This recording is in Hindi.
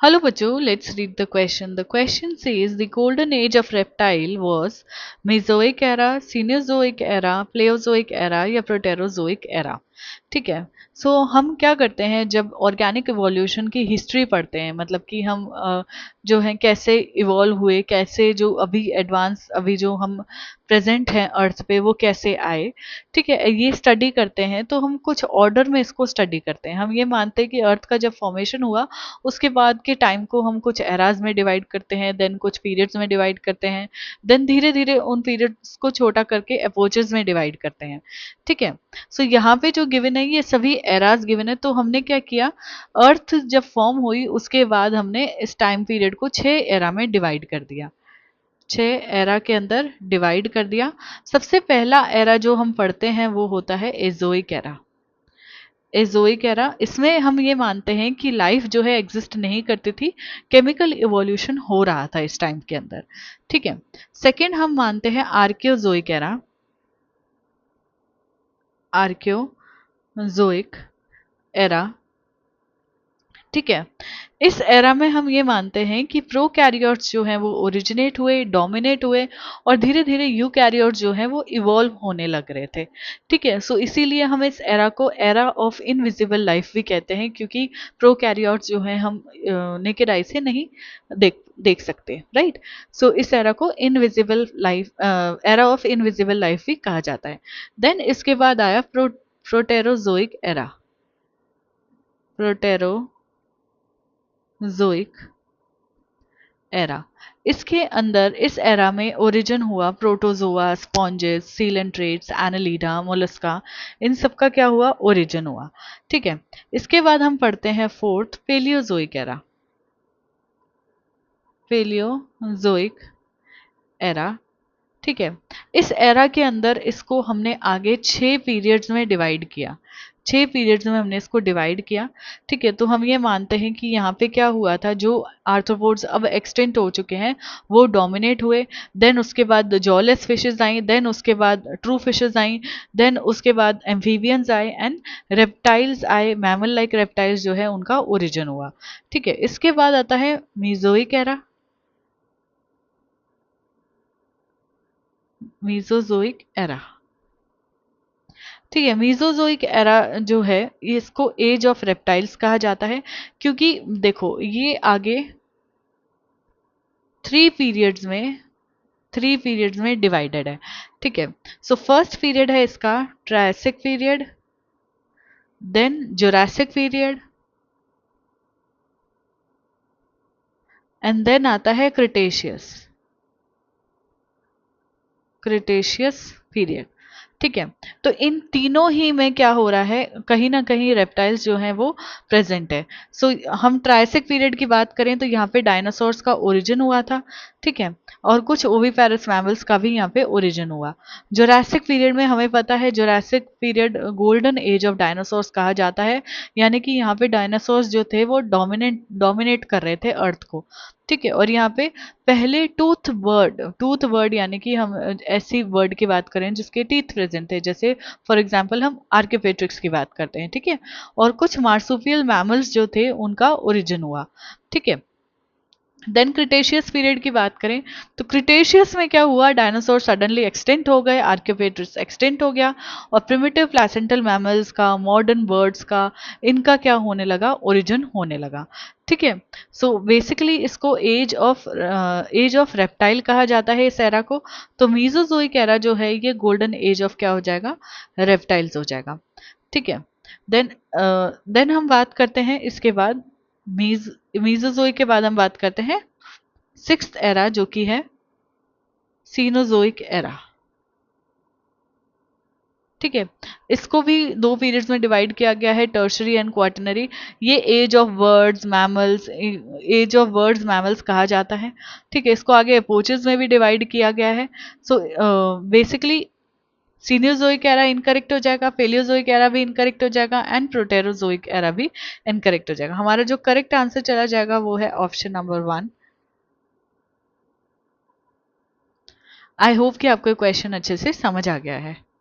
Hello बच्चों, let's read the question. The question says the golden age of reptile was Mesozoic era, Cenozoic era, Paleozoic era या Proterozoic era. ठीक है. हम क्या करते हैं जब ऑर्गेनिक इवोल्यूशन की हिस्ट्री पढ़ते हैं, मतलब कि हम जो है कैसे इवॉल्व हुए, कैसे जो अभी एडवांस अभी जो हम प्रेजेंट हैं अर्थ पे वो कैसे आए. ठीक है, ये स्टडी करते हैं तो हम कुछ ऑर्डर में इसको स्टडी करते हैं. हम ये मानते हैं कि अर्थ का जब फॉर्मेशन हुआ उसके बाद के टाइम को हम कुछ एराज में डिवाइड करते हैं, देन कुछ पीरियड्स में डिवाइड करते हैं, देन धीरे धीरे उन पीरियड्स को छोटा करके एपोचेस में डिवाइड करते हैं. ठीक है. यहाँ पे जो गिवन है ये सभी एराज गिवन है. तो हमने क्या किया, अर्थ जब फॉर्म हुई उसके बाद हमने इस टाइम पीरियड को 6 एरा में डिवाइड कर दिया. 6 एरा के अंदर डिवाइड कर दिया. सबसे पहला एरा जो हम पढ़ते हैं वो होता है एजोइक एरा. एजोइक एरा, इसमें हम ये मानते हैं कि लाइफ जो है एग्जिस्ट नहीं करती थी, केमिकल इवोल्यूशन हो रहा था इस टाइम के अंदर. ठीक है. सेकंड हम मानते हैं आर्कियोजोइक एरा. Archaeozoic era. ठीक है. इस एरा में हम ये मानते हैं कि प्रोकैरियोट्स जो हैं वो ओरिजिनेट हुए, डोमिनेट हुए और धीरे धीरे यूकैरियोट्स जो हैं वो इवॉल्व होने लग रहे थे. ठीक है. इसीलिए हम इस एरा को एरा ऑफ इनविजिबल लाइफ भी कहते हैं, क्योंकि प्रोकैरियोट्स जो हैं हम नेकेड आई से नहीं देख सकते. राइट. इस एरा को invisible life, era of invisible life भी कहा जाता है. देन इसके बाद आया प्रोटेरोजोइक एरा. Proterozoic era. इसके अंदर इस एरा में ओरिजिन हुआ protozoa, sponges, coelenterates, annelida, mollusca, इन सब का क्या हुआ, ओरिजिन हुआ. ठीक है. इसके बाद हम पढ़ते हैं fourth Palaeozoic era. Palaeozoic era. ठीक है. इस एरा के अंदर इसको हमने आगे 6 पीरियड्स में डिवाइड किया. 6 पीरियड्स में हमने इसको डिवाइड किया. ठीक है. तो हम ये मानते हैं कि यहाँ पे क्या हुआ था, जो आर्थ्रोपोड्स अब एक्सटेंट हो चुके हैं वो डोमिनेट हुए. देन उसके बाद जॉलेस फिशेज आई, देन उसके बाद ट्रू फिशेज आई, देन उसके बाद एम्फीबियंस आए एंड रेप्टाइल्स आए. मैमल लाइक रेप्टाइल्स जो है उनका ओरिजिन हुआ. ठीक है. इसके बाद आता है मीजोइक एरा. Mesozoic era. ठीक है. मीजोजोइक एरा जो है इसको एज ऑफ रेप्टाइल्स कहा जाता है, क्योंकि देखो ये आगे 3 पीरियड्स में 3 पीरियड्स में डिवाइडेड है. ठीक है. फर्स्ट पीरियड है इसका Triassic period, then Jurassic period and then आता है क्रिटेशियस पीरियड. ठीक है. तो इन तीनों ही में क्या हो रहा है, कहीं ना कहीं रेप्टाइल्स जो हैं वो प्रेजेंट है. हम ट्रायसिक पीरियड की बात करें तो यहाँ पे डायनासोर्स का ओरिजिन हुआ था. ठीक है. और कुछ ओविपेरस मैमल्स का भी यहाँ पे ओरिजिन हुआ. जुरासिक पीरियड में हमें पता है Jurassic period golden age of dinosaurs कहा जाता है, यानी कि यहाँ पे डायनासोर्स जो थे वो डोमिनेट कर रहे थे अर्थ को. ठीक है. और यहाँ पे पहले टूथ बर्ड यानी कि हम ऐसी बर्ड की बात करें जिसके टीथ प्रेजेंट थे, जैसे फॉर एग्जांपल हम आर्कियोपेट्रिक्स की बात करते हैं. ठीक है. और कुछ मार्सुपियल मैमल्स जो थे उनका ओरिजिन हुआ. ठीक है. देन क्रिटेशियस पीरियड की बात करें तो क्रिटेशियस में क्या हुआ, डायनासोर सडनली एक्सटेंट हो गए, आर्कियोपेट्रिक्स एक्सटेंट हो गया और प्रिमिटिव प्लेसेंटल मैमल्स का, मॉडर्न बर्ड्स का, इनका क्या होने लगा, ओरिजिन होने लगा. ठीक है. बेसिकली इसको एज ऑफ रेप्टाइल कहा जाता है इस एरा को. तो मीजोजोइक एरा जो है ये गोल्डन एज ऑफ क्या हो जाएगा, रेप्टाइल्स हो जाएगा. ठीक है. देन हम बात करते हैं इसके बाद मीजोजोइक के बाद हम बात करते हैं सिक्स्थ एरा जो कि है सीनोजोइक एरा. ठीक है. इसको भी 2 पीरियड्स में डिवाइड किया गया है, टर्शरी एंड क्वाटरनरी. ये एज ऑफ बर्ड्स मैमल्स कहा जाता है. ठीक है. इसको आगे एपोचेस में भी डिवाइड किया गया है. बेसिकली सीनियोजोइक एरा इनकरेक्ट हो जाएगा, पेलियोजोइक एरा भी इनकरेक्ट हो जाएगा एंड प्रोटेरोजोइक एरा भी इनकरेक्ट हो जाएगा. हमारा जो करेक्ट आंसर चला जाएगा वो है ऑप्शन नंबर 1. आई होप कि आपको क्वेश्चन अच्छे से समझ आ गया है.